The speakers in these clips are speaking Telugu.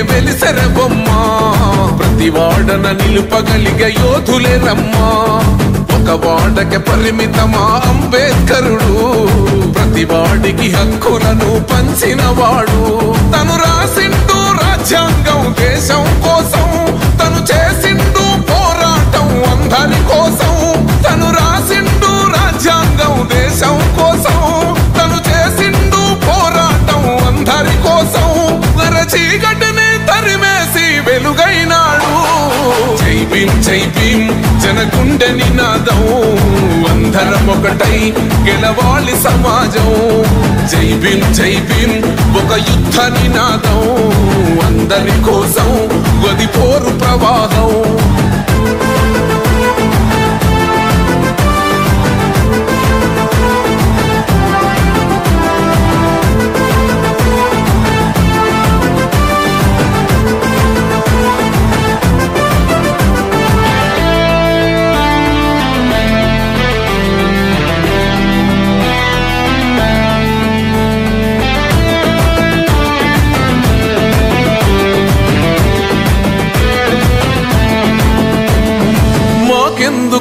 వెలిసెర బొమ్మ ప్రతి వాడన నిలుపగలిగే యోధులే రమ్మా ఒక వాడకి పరిమితమా అంబేద్కరుడు ప్రతి వాడికి హక్కులను పంచిన వాడు తను రాసిండు రాజ్యాంగం దేశం కోసం తను చేసిండు పోరాటం అందరి కోసం తను రాసిండు రాజ్యాంగం దేశం కోసం తను చేసిండు పోరాటం అందరి కోసం చీకటిని తరిమేసి వెలుగైనాడు జై భీం జనగుండె నినాదం అందరం ఒకటై గెలవాలి సమాజం జై భీం ఒక యుద్ధ నినాదం అందరి కోసం గది పోరు ప్రవాహం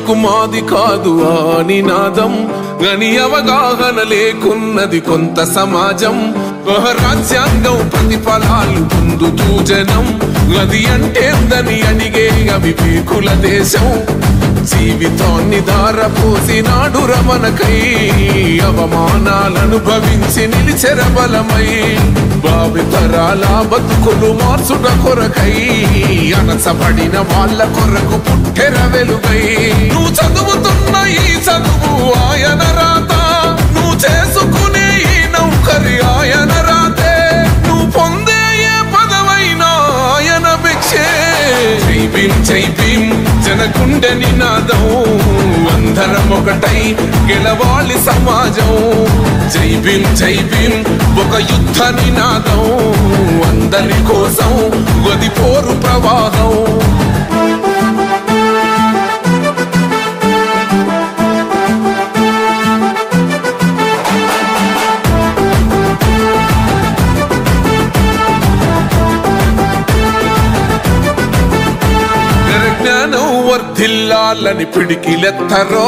ఎందుకు మాది కాదు ఆ నినాదం గని అవగాహన లేకున్నది కొంత సమాజం రాజ్యాంగం ప్రతిఫలాలు పొందుతూ జనం గది అంటేందని అడిగే అవివేకుల దేశం జీవితాన్ని దారపోసినాడు రమణకై అవమానాలనుభవించి నిలిచెర బలమై భావితరాల బతుకులు మార్చుట కొరకై అనసబడిన వాళ్ళ కొరకు పుట్టెర వెలుగై నువ్వు చదువుతున్న ఈ చదువు ఆయన రాత నువ్వు చేసుకునే ఈ నౌకరి ఆయన రాతే నువ్వు పొందే ఏ పదవైనా ఆయన భిక్షే జై భీం జనగుండె నినాదం అందరం ఒకటై గెలవాలి సమాజం జై భీం ఒక యుద్ధ నినాదం అందరి కోసం గది పోరు ప్రవాహం వర్ధిల్లాలని పిడికిలెత్తరో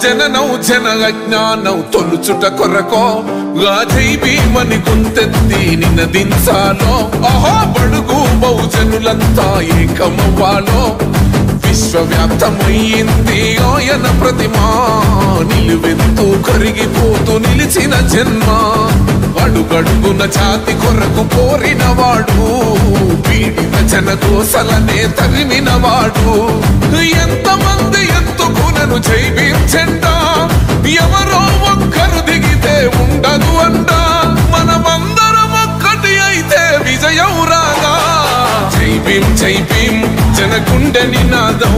జననం జన అజ్ఞానం తొలుచుట కొరకో జై భీమని గుంతెత్తి నినదించాలో బడుగు బహుజనులంతా ఏకమవ్వాలో విశ్వవ్యాప్తమయ్యింది ఆయన ప్రతిమా నిలువెత్తు కరిగిపోతూ నిలిచిన జన్మ అడుగడుగున జాతి కొరకు కోరినవాడు పీడిత జనకోసలనే తరిమినవాడు ఎంతమంది ఎత్తుకునను జై భీం జెండా ఎవరో ఒక్కరు దిగితే ఉండదు అంట మనమందరం ఒక్కటి అయితే విజయం రాగా జై భీం జనగుండె నినాదం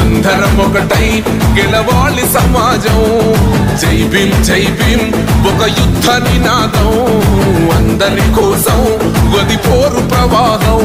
అందరం ఒకటై గెలవాలి సమాజం జై భీం ఒక యుద్ధ నినాదం అందరి కోసం గది పోరు ప్రవాహం